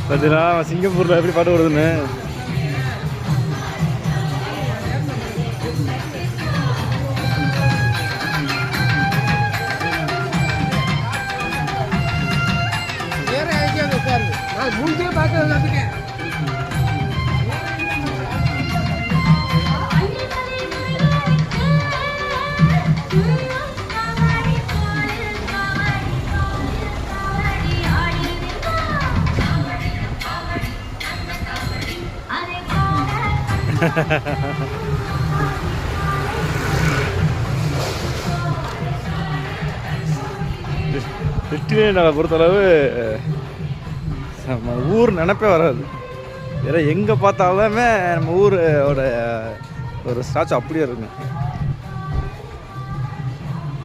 பார்த்தீங்களா சிங்கப்பூரில் எப்படி பாட்டு வருதுன்னு. மூஞ்சே பார்க்க வெற்றிலை நாங்கள் பொறுத்தளவு நம்ம ஊர் நினைப்பே வராது. வேற எங்கே பார்த்தாலுமே நம்ம ஊரோட ஒரு ஸ்டாச்சு அப்படியே இருக்கும்.